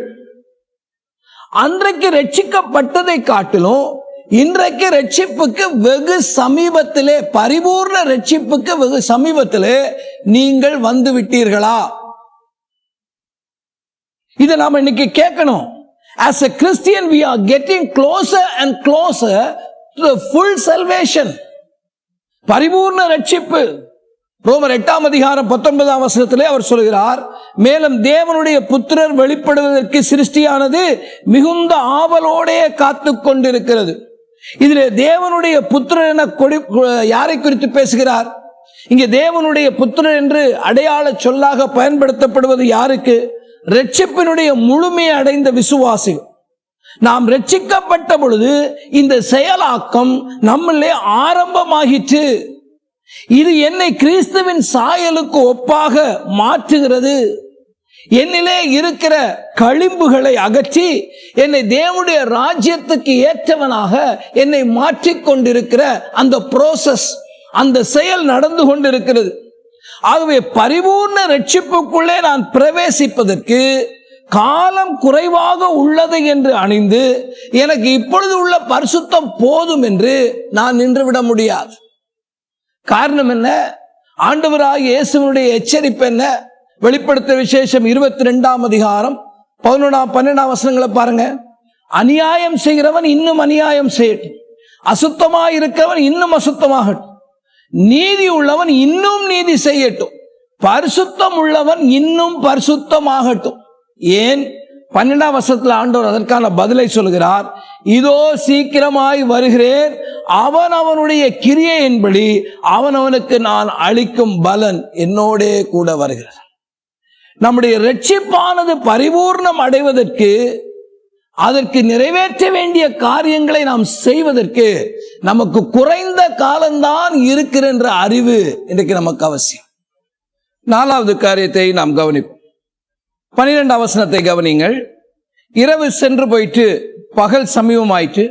அன்றைக்கு ரட்சிக்கப்பட்டதை காட்டிலும் இன்றைக்கு ரட்சிப்புக்கு வெகு சமீபத்திலே, பரிபூர்ண ரட்சிப்புக்கு வெகு சமீபத்திலே நீங்கள் வந்து விட்டீர்களா? இதை நாம இன்னைக்கு கேட்கணும். As a Christian we are getting closer and closer to the full salvation. பரிபூர்ண ரட்சிப்பு. ரோமர் 8ஆம் அதிகாரம் 19ஆம் வசனத்திலே அவர் சொல்கிறார், மேலும் தேவனுடைய புத்திரர் வெளிப்படுவதற்கு சிருஷ்டியானது மிகுந்த ஆவலோடே காத்து கொண்டிருக்கிறது. இதிலே தேவனுடைய புத்திரர் என யாரை குறித்து பேசுகிறார்? இங்கே தேவனுடைய புத்திரர் என்று அடையாள சொல்லாக பயன்படுத்தப்படுவது யாருக்கு? ரட்சிப்பினுடைய முழுமையை அடைந்த விசுவாசிகள். நாம் ரட்சிக்கப்பட்ட பொழுது இந்த செயலாக்கம் நம்மளே ஆரம்பமாகிற்று. இது என்னை கிறிஸ்துவின் சாயலுக்கு ஒப்பாக மாற்றுகிறது. என்னிலே இருக்கிற களிம்புகளை அகற்றி என்னை தேவனுடைய ராஜ்யத்துக்கு ஏற்றவனாக என்னை மாற்றிக்கொண்டிருக்கிற அந்த ப்ரோசஸ், அந்த செயல் நடந்து கொண்டிருக்கிறது. ஆகவே பரிபூர்ண ரட்சிப்புக்குள்ளே நான் பிரவேசிப்பதற்கு காலம் குறைவாக உள்ளது என்று அணிந்து எனக்கு இப்பொழுது உள்ள பரிசுத்தம் போதும் என்று நான் நின்றுவிட முடியாது. காரணம் என்ன? ஆண்டவராகிய இயேசுவினுடைய எச்சரிப்பு என்ன? வெளிப்படுத்த விசேஷம் 22ஆம் அதிகாரம் 11-12 வசனங்களை பாருங்க. அநியாயம் செய்கிறவன் இன்னும் அநியாயம் செய்யட்டும், அசுத்தமாக இருக்கிறவன் இன்னும் அசுத்தமாகட்டும், நீதி உள்ளவன் இன்னும் நீதி செய்யட்டும், பரிசுத்தம் உள்ளவன் இன்னும் பரிசுத்தமாகட்டும். ஏன்? 12ஆம் வசனத்தில் ஆண்டவர் அதற்கான பதிலை சொல்கிறார். இதோ சீக்கிரமாய் வருகிறேன், அவன் அவனுடைய கிரியையின்படி அவனவனுக்கு நான் அளிக்கும் பலன் என்னோடே கூட வருகிறார். நம்முடைய இரட்சிப்பானது பரிபூர்ணம் அடைவதற்கு, அதற்கு நிறைவேற்ற வேண்டிய காரியங்களை நாம் செய்வதற்கு நமக்கு குறைந்த காலம்தான் இருக்கிற அறிவு இன்றைக்கு நமக்கு அவசியம். 4வது காரியத்தை நாம் கவனிப்போம். 12ஆம் வசனத்தை கவனிங்கள். இரவு சென்று போயிட்டு பகல் சமீபமாயிற்று,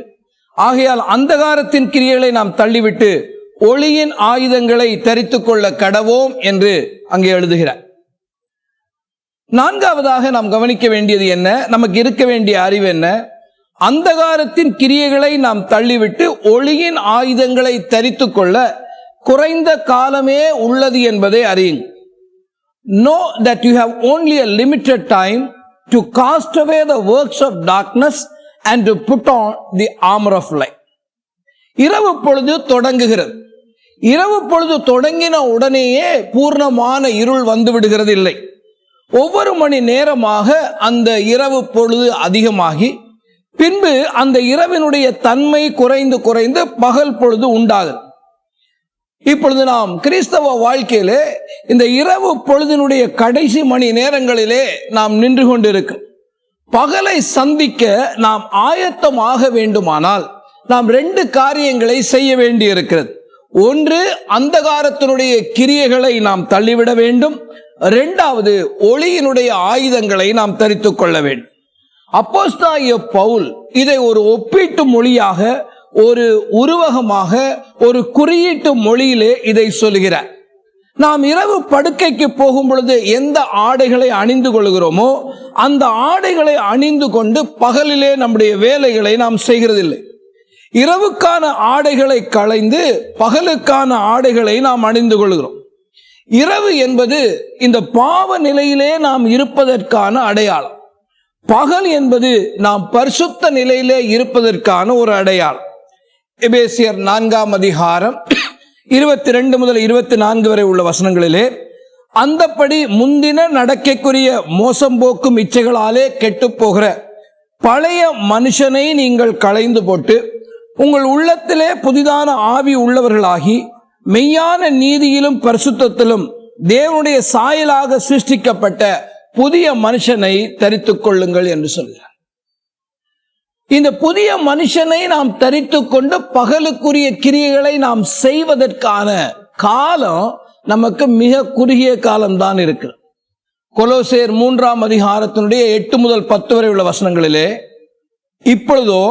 ஆகையால் அந்தகாரத்தின் கிரியைகளை நாம் தள்ளிவிட்டு ஒளியின் ஆயுதங்களை தரித்துக் கொள்ள கடவோம் என்று அங்கே எழுதுகிறார். 4வதாக நாம் கவனிக்க வேண்டியது என்ன? நமக்கு இருக்க வேண்டிய அறிவு என்ன? அந்தகாரத்தின் கிரியைகளை நாம் தள்ளிவிட்டு ஒளியின் ஆயுதங்களை தரித்துக் கொள்ள குறைந்த காலமே உள்ளது என்பதை அறியுங்கள். Know that you have only a limited time to cast away the works of darkness and to put on the armor of light. இரவு பொழுது தொடங்குகிறது. இரவு பொழுது தொடங்கின உடனேயே பூர்ணமான இருள் வந்து விடுகிறது இல்லை. ஒவ்வொரு மணி நேரமாக அந்த இரவு பொழுது அதிகமாகி பின்பு அந்த இரவினுடைய தன்மை குறைந்து குறைந்து பகல் பொழுது உண்டாகும். இப்பொழுது நாம் கிறிஸ்தவ வாழ்க்கையிலே இந்த இரவு பொழுதினுடைய கடைசி மணி நேரங்களிலே நாம் நின்று கொண்டிருக்கிறோம். பகலை சந்திக்க நாம் ஆயத்தமாக வேண்டுமானால் நாம் 2 காரியங்களை செய்ய வேண்டி இருக்கிறது. ஒன்று, அந்தகாரத்தினுடைய கிரியைகளை நாம் தள்ளிவிட வேண்டும். 2வது, ஒளியினுடைய ஆயுதங்களை நாம் தரித்துக் கொள்ள வேண்டும். அப்போஸ்தலனாகிய பவுல் இதை ஒரு ஒப்பீட்டு மொழியாக, ஒரு உருவகமாக, ஒரு குறியீட்டு மொழியிலே இதை சொல்கிறார். நாம் இரவு படுக்கைக்கு போகும் பொழுது எந்த ஆடைகளை அணிந்து கொள்கிறோமோ அந்த ஆடைகளை அணிந்து கொண்டு பகலிலே நம்முடைய வேலைகளை நாம் செய்கிறதில்லை. இரவுக்கான ஆடைகளை களைந்து பகலுக்கான ஆடைகளை நாம் அணிந்து கொள்கிறோம். இரவு என்பது இந்த பாவ நிலையிலே நாம் இருப்பதற்கான அடையாளம். பகல் என்பது நாம் பரிசுத்த நிலையிலே இருப்பதற்கான ஒரு அடையாளம். எபேசியர் 4ஆம் அதிகாரம் 22 முதல் 24 வரை உள்ள வசனங்களிலே, அந்தப்படி முந்தின நடக்கைக்குரிய மோசம் போக்கும் இச்சைகளாலே கெட்டு போகிற பழைய மனுஷனை நீங்கள் களைந்து போட்டு உங்கள் உள்ளத்திலே புதிதான ஆவி உள்ளவர்களாகி மெய்யான நீதியிலும் பரிசுத்தத்திலும் தேவனுடைய சாயலாக சிருஷ்டிக்கப்பட்ட புதிய மனுஷனை தரித்துக் கொள்ளுங்கள் என்று சொல்கிறார். இந்த புதிய மனுஷனை நாம் தரித்துக் கொண்டு பகலுக்குரிய கிரியைகளை நாம் செய்வதற்கான காலம் நமக்கு மிக குறுகிய காலம்தான் இருக்கு. கொலோசேயர் 3ஆம் அதிகாரத்தினுடைய 8 முதல் 10 வரை உள்ள வசனங்களிலே, இப்பொழுதோ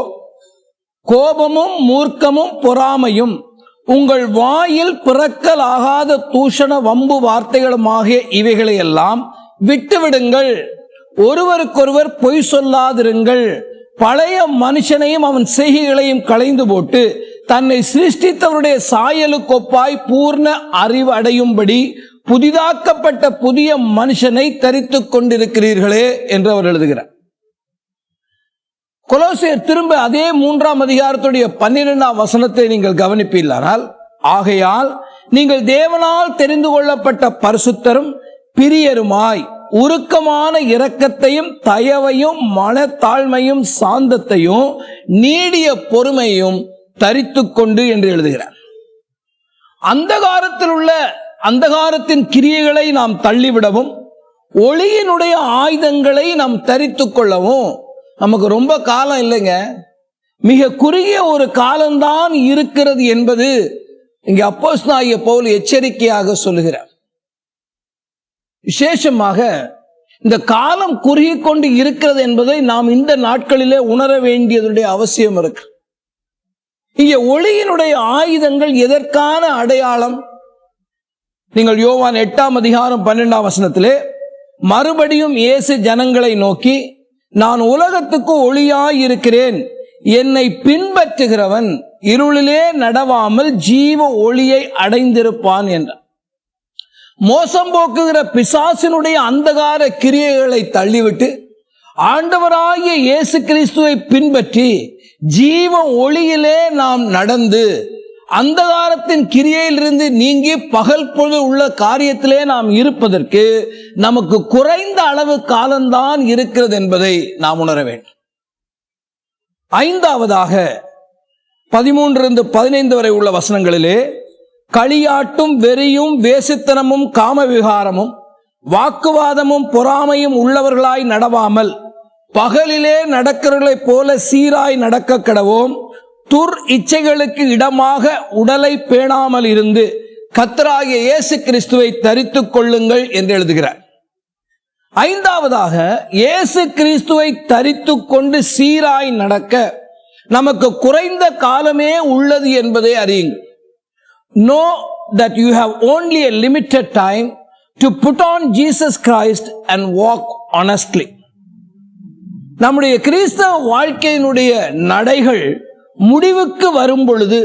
கோபமும் மூர்க்கமும் பொறாமையும் உங்கள் வாயில் பிறக்கலாகாத தூஷண வம்பு வார்த்தைகளுமாகிய இவைகளை எல்லாம் விட்டுவிடுங்கள். ஒருவருக்கொருவர் பொய் சொல்லாதிருங்கள். பழைய மனுஷனையும் அவன் செய்கைகளையும் களைந்து போட்டு தன்னை சிருஷ்டித்தவருடைய சாயலுக்கொப்பாய் பூர்ண அறிவு அடையும்படி புதிதாக்கப்பட்ட புதிய மனுஷனை தரித்துக் கொண்டிருக்கிறீர்களே என்று அவர் எழுதுகிறார். கொலோசியர் திரும்ப அதே 3ஆம் அதிகாரத்துடைய 12ஆம் வசனத்தை நீங்கள் கவனிப்பீர்களானால், ஆகையால் நீங்கள் தேவனால் தெரிந்து கொள்ளப்பட்ட பரிசுத்தரும் பிரியருமாய் உருக்கமான இரக்கத்தையும் தயவையும் மனத்தாழ்மையும் சாந்தத்தையும் நீடிய பொறுமையும் தரித்துக் கொண்டு என்று எழுதுகிறார். அந்தகாரத்தின் கிரியைகளை நாம் தள்ளிவிடவும் ஒளியினுடைய ஆயுதங்களை நாம் தரித்துக் கொள்ளவும் நமக்கு ரொம்ப காலம் இல்லைங்க, மிக குறுகிய ஒரு காலம்தான் இருக்கிறது என்பது இங்கே அப்போஸ்தலனாகிய பவுல் எச்சரிக்கையாக சொல்லுகிறார். விசேஷமாக இந்த காலம் குறுகி கொண்டு இருக்கிறது என்பதை நாம் இந்த நாட்களிலே உணர வேண்டியதுடைய அவசியம் இருக்கு. இங்கே ஒளியினுடைய ஆயுதங்கள் எதற்கான அடையாளம்? நீங்கள் யோவான் 8ஆம் அதிகாரம் 12ஆம் வசனத்திலே மறுபடியும் இயேசு ஜனங்களை நோக்கி, நான் உலகத்துக்கு ஒளியாயிருக்கிறேன், என்னை பின்பற்றுகிறவன் இருளிலே நடவாமல் ஜீவ ஒளியை அடைந்திருப்பான் என்றார். மோசம் போக்குகிற பிசாசினுடைய அந்தகார கிரியைகளை தள்ளிவிட்டு ஆண்டவராகிய இயேசு கிறிஸ்துவை பின்பற்றி ஜீவ ஒளியிலே நாம் நடந்து அந்தகாரத்தின் கிரியையிலிருந்து நீங்கி பகல் பொழுது உள்ள காரியத்திலே நாம் இருப்பதற்கு நமக்கு குறைந்த அளவு காலம்தான் இருக்கிறது என்பதை நாம் உணர வேண்டும். ஐந்தாவதாக 13-15 வரை உள்ள வசனங்களிலே களியாட்டும் வெறியும் வேசித்தனமும் காமவிகாரமும் வாக்குவாதமும் பொறாமையும் உள்ளவர்களாய் நடவாமல் பகலிலே நடக்கிறவர்களைப் போல சீராய் நடக்க கடவோம். துர் இச்சைகளுக்கு இடமாக உடலை பேணாமல் இருந்து கர்த்தராகிய இயேசு கிறிஸ்துவை தரித்துக் கொள்ளுங்கள் என்று எழுதுகிறார். ஐந்தாவதாக இயேசு கிறிஸ்துவை தரித்துக் கொண்டு சீராய் நடக்க நமக்கு குறைந்த காலமே உள்ளது என்பதை அறியுங்கள். Know that you have only a limited time to put on Jesus Christ and walk honestly. நம்முடைய கிறிஸ்தவ வாழ்க்கையினுடைய நடைகள் முடிவுக்கு வரும் பொழுது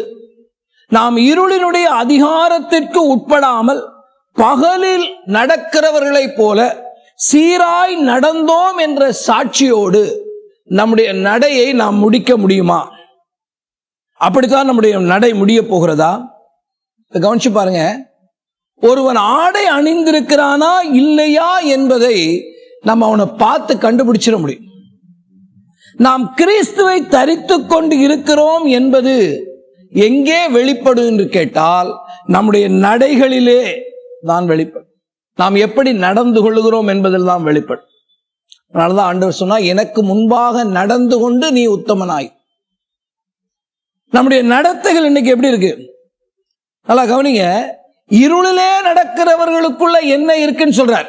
நாம் இருளினுடைய அதிகாரத்திற்கு உட்படாமல் பகலில் நடக்கிறவர்களைப் போல சீராய் நடந்தோம் என்ற சாட்சியோடு நம்முடைய நடையை நாம் முடிக்க முடியுமா? அப்படித்தான் நம்முடைய நடை முடிய போகிறதா? கவனிச்சு பாருங்க. ஒருவன் ஆடை அணிந்திருக்கிறானா இல்லையா என்பதை நம்ம அவனை பார்த்து கண்டுபிடிச்சிட முடியும். நாம் கிறிஸ்துவை தரித்துக் கொண்டு இருக்கிறோம் என்பது எங்கே வெளிப்படும் என்று கேட்டால் நம்முடைய நடைகளிலே தான் வெளிப்படும். நாம் எப்படி நடந்து கொள்ளுகிறோம் என்பதில் தான் வெளிப்படும். அதனாலதான் ஆண்டவர் சொன்னா, எனக்கு முன்பாக நடந்து கொண்டு நீ உத்தமனாய். நம்முடைய நடத்தைகள் இன்னைக்கு எப்படி இருக்கு? நல்லா கவனிங்க. இருளிலே நடக்கிறவர்களுக்குள்ள என்ன இருக்குன்னு சொல்றார்.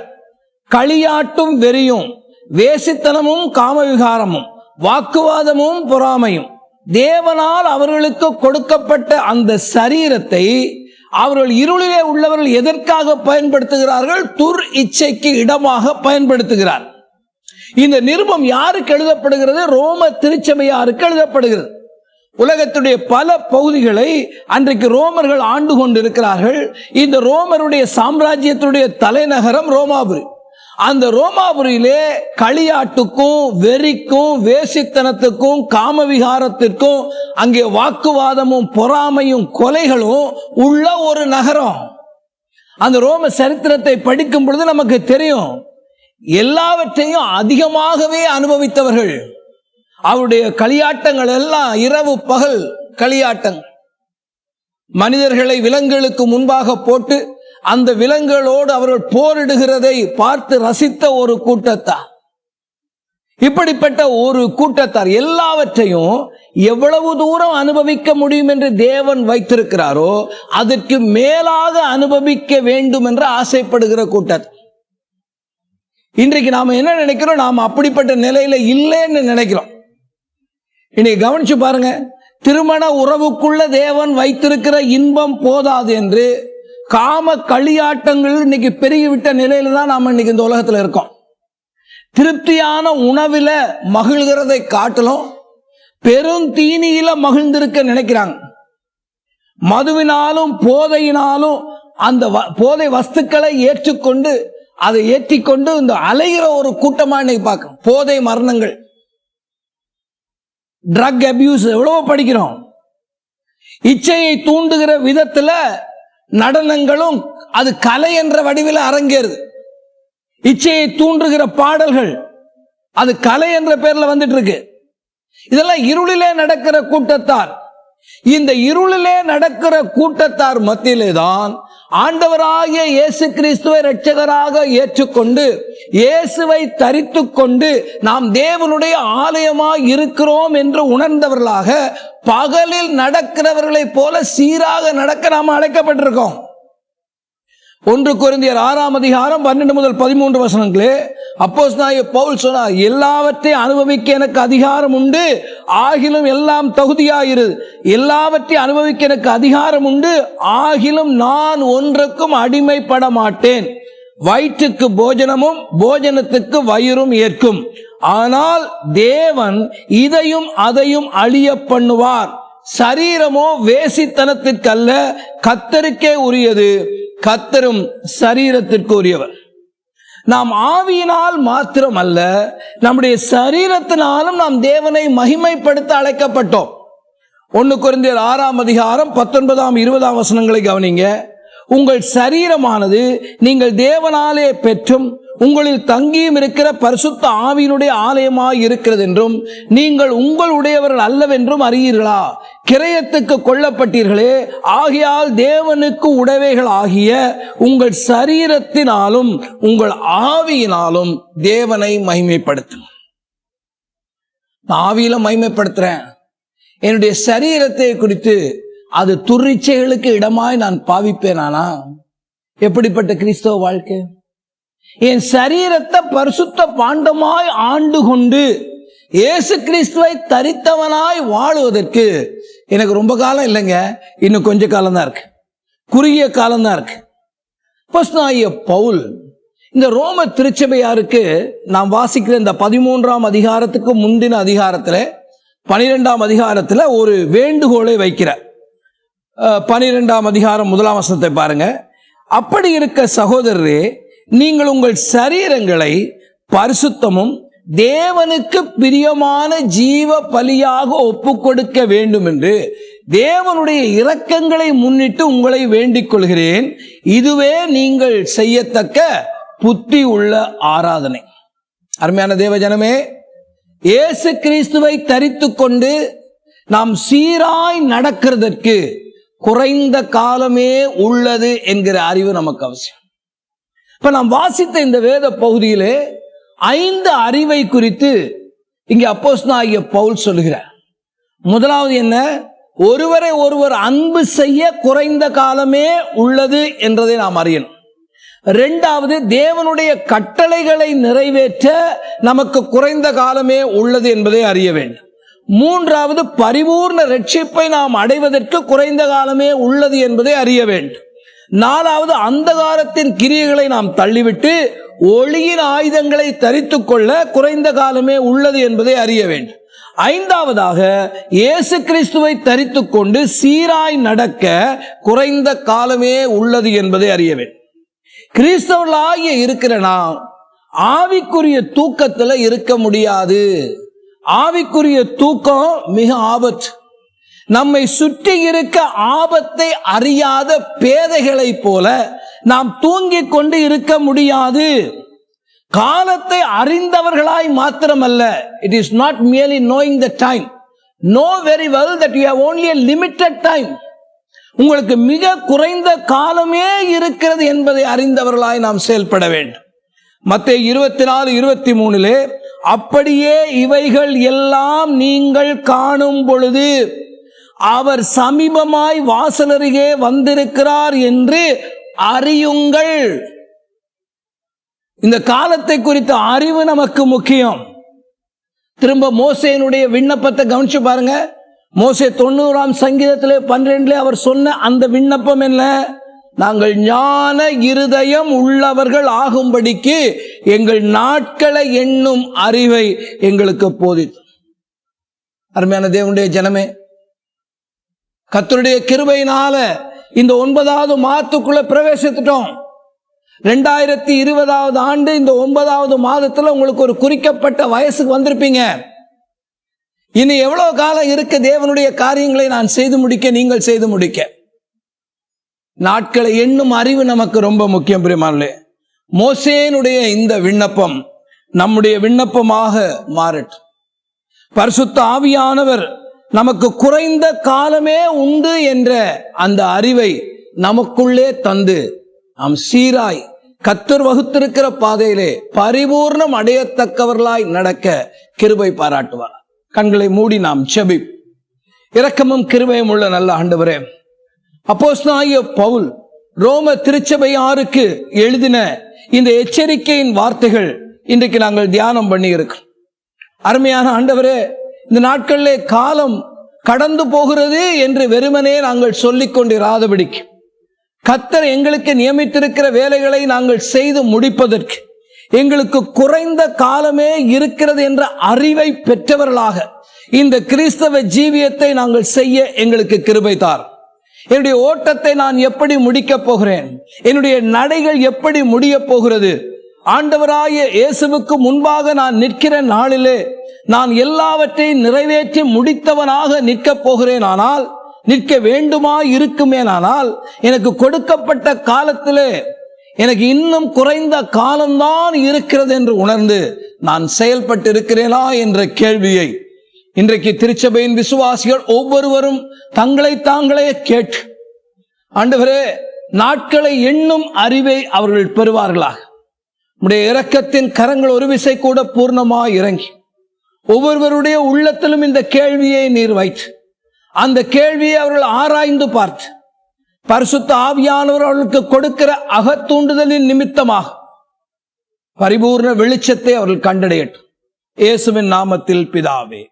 களியாட்டும் வெறியும் வேசித்தனமும் காமவிகாரமும் வாக்குவாதமும் பொறாமையும். தேவனால் அவர்களுக்கு கொடுக்கப்பட்ட அந்த சரீரத்தை அவர்கள் இருளிலே உள்ளவர்கள் எதற்காக பயன்படுத்துகிறார்கள்? துர் இச்சைக்கு இடமாக பயன்படுத்துகிறார். இந்த நிருபம் யாருக்கு எழுதப்படுகிறது? ரோம திருச்சபையாருக்கு எழுதப்படுகிறது. உலகத்துடைய பல பகுதிகளை அன்றைக்கு ரோமர்கள் ஆண்டு கொண்டிருக்கிறார்கள். இந்த ரோமருடைய சாம்ராஜ்யத்துடைய தலைநகரம் ரோமாபுரி. அந்த ரோமாபுரியிலே களியாட்டுக்கும் வெறிக்கும் வேசித்தனத்துக்கும் காமவிகாரத்திற்கும் அங்கே வாக்குவாதமும் பொறாமையும் கொலைகளும் உள்ள ஒரு நகரம். அந்த ரோம சரித்திரத்தை படிக்கும் பொழுது நமக்கு தெரியும், எல்லாவற்றையும் அதிகமாகவே அனுபவித்தவர்கள். அவருடைய களியாட்டங்கள் எல்லாம் இரவு பகல் களியாட்டங்கள். மனிதர்களை விலங்குகளுக்கு முன்பாக போட்டு அந்த விலங்குகளோடு அவர்கள் போரிடுகிறதை பார்த்து ரசித்த ஒரு கூட்டத்தார். இப்படிப்பட்ட ஒரு கூட்டத்தார் எல்லாவற்றையும் எவ்வளவு தூரம் அனுபவிக்க முடியும் என்று தேவன் வைத்திருக்கிறாரோ அதற்கு மேலாக அனுபவிக்க வேண்டும் என்று ஆசைப்படுகிற கூட்டத்தார். இன்றைக்கு நாம என்ன நினைக்கிறோம்? நாம் அப்படிப்பட்ட நிலையில இல்லைன்னு நினைக்கிறோம். இன்னைக்கு கவனிச்சு பாருங்க. திருமண உறவுக்குள்ள தேவன் வைத்திருக்கிற இன்பம் போதாது என்று காம களியாட்டங்கள் இன்னைக்கு பெருகிவிட்ட நிலையில தான் நாம இன்னைக்கு இந்த உலகத்துல இருக்கோம். திருப்தியான உணவில மகிழ்கிறதை காட்டிலும் பெரும் தீனியில மகிழ்ந்திருக்க நினைக்கிறாங்க. மதுவினாலும் போதையினாலும் அந்த போதை வஸ்துக்களை ஏற்றுக்கொண்டு அதை ஏற்றிக்கொண்டு இந்த அலைகிற ஒரு கூட்டமா இன்னைக்கு பார்க்க. போதை மரணங்கள், ட்ரக் அபியூஸ் எவ்வளவோ படிக்கிறோம். இச்சையை தூண்டுகிற விதத்துல நடனங்களும் அது கலை என்ற வடிவில் அரங்கேறுது. இச்சையை தூண்டுகிற பாடல்கள் அது கலை என்ற பெயர்ல வந்துட்டு இருக்கு. இதெல்லாம் இருளிலே நடக்கிற கூட்டத்தார். இந்த இருளிலே நடக்கிற கூட்டத்தார் மத்தியிலே தான் ஆண்டவராகிய இயேசு கிறிஸ்துவை இரட்சகராக ஏற்றுக்கொண்டு இயேசுவை தரித்துக் கொண்டு நாம் தேவனுடைய ஆலயமாய் இருக்கிறோம் என்று உணர்ந்தவர்களாக பகலில் நடக்கிறவர்களைப் போல சீராக நடக்க நாம் அழைக்கப்பட்டிருக்கோம். 1 கொரிந்தியர் 6:12-13 அப்போஸ்தலனாகிய பவுல் சொன்னார், எல்லாவற்றையும் அனுபவிக்க எனக்கு அதிகாரம் உண்டு, ஆகிலும் எல்லாம் தகுதியாயிரு. எல்லாவற்றையும் அனுபவிக்க எனக்கு அதிகாரம் உண்டு, ஆகிலும் நான் ஒன்றுக்கும் அடிமைப்பட மாட்டேன். வயிற்றுக்கு போஜனமும் போஜனத்துக்கு வயிறும் ஏற்கும். ஆனால் தேவன் இதையும் அதையும் அழிய பண்ணுவார். சரீரமோ வேசித்தனத்திற்கல்ல கர்த்தருக்கே உரியது. கர்த்தரும் சரீரத்திற்கு உரியவர். நாம் ஆவியினால் மாத்திரம் அல்ல, நம்முடைய சரீரத்தினாலும் நாம் தேவனை மகிமைப்படுத்த அழைக்கப்பட்டோம். 1 கொரிந்தியர் 6:19-20 கவனிங்க. உங்கள் சரீரமானது நீங்கள் தேவனாலே பெற்றும் உங்களில் தங்கியும் இருக்கிற பரிசுத்த ஆவியினுடைய ஆலயமாய் இருக்கிறது என்றும் நீங்கள் உங்களுடையவர்கள் அல்லவென்றும் அறியீர்களா? கிரயத்துக்கு கொள்ளப்பட்டீர்களே, ஆகையால் தேவனுக்கு உடையவைகள் ஆகிய உங்கள் சரீரத்தினாலும் உங்கள் ஆவியினாலும் தேவனை மகிமைப்படுத்தும். நான் ஆவியில மகிமைப்படுத்துறேன், என்னுடைய சரீரத்தை குறித்து அது துரிச்சைகளுக்கு இடமாய் நான் பாவிப்பேனானா? எப்படிப்பட்ட கிறிஸ்தவ வாழ்க்கை? என் சரீரத்தை பரிசுத்த பாண்டமாய் ஆண்டு கொண்டு இயேசு கிறிஸ்துவை தரித்தவனாய் வாழுவதற்கு எனக்கு ரொம்ப காலம் இல்லைங்க, இன்னும் கொஞ்ச காலம் தான் இருக்கு, குறுகிய காலம் தான் இருக்கு. அப்போஸ்தலனாகிய பவுல் இந்த ரோம திருச்சபையாருக்கு நாம் வாசிக்கிற இந்த 13ஆம் அதிகாரத்துக்கு முந்தின அதிகாரத்துல 12ஆம் அதிகாரத்துல ஒரு வேண்டுகோளை வைக்கிறார். 12ஆம் அதிகாரம் 1ஆம் வசனத்தை பாருங்க. அப்படி இருக்க சகோதரரே, நீங்கள் உங்கள் சரீரங்களை பரிசுத்தமும் தேவனுக்கு பிரியமான ஜீவ பலியாக ஒப்புக் கொடுக்க வேண்டும் என்று தேவனுடைய இரக்கங்களை முன்னிட்டு உங்களை வேண்டிக் கொள்கிறேன். இதுவே நீங்கள் செய்யத்தக்க புத்தி உள்ள ஆராதனை. அருமையான தேவ ஜனமே, இயேசு கிறிஸ்துவை தரித்துக் கொண்டு நாம் சீராய் நடக்கிறதற்கு குறைந்த காலமே உள்ளது என்கிற அறிவு நமக்கு அவசியம். இப்ப நாம் வாசித்த இந்த வேத பகுதியிலே 5 அறிவை குறித்து இங்கே அப்போஸ்தலனாகிய பவுல் சொல்கிறார். முதலாவது என்ன? ஒருவரை ஒருவர் அன்பு செய்ய குறைந்த காலமே உள்ளது என்றதை நாம் அறியணும். 2வது, தேவனுடைய கட்டளைகளை நிறைவேற்ற நமக்கு குறைந்த காலமே உள்ளது என்பதை அறிய வேண்டும். 3வது, பரிபூர்ண ரட்சிப்பை நாம் அடைவதற்கு குறைந்த காலமே உள்ளது என்பதை அறிய வேண்டும். 4வது, அந்தகாரத்தின் கிரியைகளை நாம் தள்ளிவிட்டு ஒளியின் ஆயுதங்களை தரித்துக் கொள்ள குறைந்த காலமே உள்ளது என்பதை அறிய வேண்டும். 5வதாக, இயேசு கிறிஸ்துவை தரித்துக் கொண்டு சீராய் நடக்க குறைந்த காலமே உள்ளது என்பதை அறிய வேண்டும். கிறிஸ்தவர்களாகிய இருக்கிற நாம் ஆவிக்குரிய தூக்கத்துல இருக்க முடியாது. ஆவிக்குரிய தூக்கம் மிக ஆபத்து. நம்மை சுற்றி இருக்க ஆபத்தை அறியாத பேதைகளை போல நாம் தூங்கிக் கொண்டு இருக்க முடியாது. காலத்தை அறிந்தவர்களாய் மாத்திரமல்ல, it is not merely knowing the time. Know very well that you have only a limited time. உங்களுக்கு மிக குறைந்த காலமே இருக்கிறது என்பதை அறிந்தவர்களாய் நாம் செயல்பட வேண்டும். மத்தேயு 24:23 அப்படியே இவைகள் எல்லாம் நீங்கள் காணும் பொழுது அவர் சமீபமாய் வாசலருகே வந்திருக்கிறார் என்று அறியுங்கள். இந்த காலத்தை குறித்த அறிவு நமக்கு முக்கியம். திரும்ப மோசேனுடைய விண்ணப்பத்தை கவனிச்சு பாருங்க. மோசே 90ஆம் சங்கீதத்திலே 12 அவர் சொன்ன அந்த விண்ணப்பம் என்ன? நாங்கள் ஞான இருதயம் உள்ளவர்கள் ஆகும்படிக்கு எங்கள் நாட்களை எண்ணும் அறிவை எங்களுக்கு போதித்து. அருமையான தேவனுடைய ஜனமே, கர்த்தருடைய கிருபையினால இந்த 9வது மாதத்துக்குள்ள பிரவேசித்துட்டோம். 2020ஆவது ஆண்டு இந்த 9வது மாதத்துல உங்களுக்கு ஒரு குறிக்கப்பட்ட வயசுக்கு வந்திருப்பீங்க. இனி எவ்வளவு காலம் இருக்கு தேவனுடைய காரியங்களை நான் செய்து முடிக்க, நீங்கள் செய்து முடிக்க? நாட்களை எண்ணும் அறிவு நமக்கு ரொம்ப முக்கியம். பிரியமானவர்களே, மோசேனுடைய இந்த விண்ணப்பம் நம்முடைய விண்ணப்பமாக மாறட்டும். பரிசுத்த ஆவியானவர் நமக்கு குறைந்த காலமே உண்டு என்ற அந்த அறிவை நமக்குள்ளே தந்து நாம் சீராய் கர்த்தர் வகுத்திருக்கிற பாதையிலே பரிபூர்ணம் அடையத்தக்கவர்களாய் நடக்க கிருபை பாராட்டுவார். கண்களை மூடி நாம் ஜெபிப்போம். இரக்கமும் கிருபையும் உள்ள நல்ல ஆண்டவரே, அப்போஸ்தலனாகிய பவுல் ரோம திருச்சபையாருக்கு எழுதின இந்த எச்சரிக்கையின் வார்த்தைகள் இன்றைக்கு நாங்கள் தியானம் பண்ணி இருக்கிறோம். அருமையான ஆண்டவரே, இந்த நாட்களிலே காலம் கடந்து போகிறது என்று வெறுமனே நாங்கள் சொல்லிக் கொண்டிராதபடிக்கு கர்த்தர் எங்களுக்கு நியமித்திருக்கிற வேலைகளை நாங்கள் செய்து முடிப்பதற்கு எங்களுக்கு குறைந்த காலமே இருக்கிறது என்ற அறிவை பெற்றவர்களாக இந்த கிறிஸ்தவ ஜீவியத்தை நாங்கள் செய்ய எங்களுக்கு கிருபை தார். என்னுடைய ஓட்டத்தை நான் எப்படி முடிக்கப் போகிறேன்? என்னுடைய நடைகள் எப்படி முடிய போகிறது? ஆண்டவராகிய இயேசுவுக்கு முன்பாக நான் நிற்கிற நாளிலே நான் எல்லாவற்றையும் நிறைவேற்றி முடித்தவனாக நிற்கப் போகிறேன். ஆனால் நிற்க வேண்டுமா இருக்குமேனால் எனக்கு கொடுக்கப்பட்ட காலத்திலே எனக்கு இன்னும் குறைந்த காலம்தான் இருக்கிறது என்று உணர்ந்து நான் செயல்பட்டு இருக்கிறேனா என்ற கேள்வியை இன்றைக்கு திருச்சபையின் விசுவாசிகள் ஒவ்வொருவரும் தங்களை தாங்களே கேட்டு, ஆண்டவரே, நாட்களை எண்ணும் அறிவை அவர்கள் பெறுவார்களாக. உம்முடைய இரக்கத்தின் கரங்கள் ஒரு விசை கூட பூர்ணமாய் இறங்கி ஒவ்வொருவருடைய உள்ளத்திலும் இந்த கேள்வியை நீர் வைத்து அந்த கேள்வியை அவர்கள் ஆராய்ந்து பார்த்து பரிசுத்த ஆவியானவர் அவர்களுக்கு கொடுக்கிற அகத்தூண்டுதலின் நிமித்தமாக பரிபூர்ண வெளிச்சத்தை அவர்கள் கண்டடையட்டும். இயேசுவின் நாமத்தில் பிதாவே.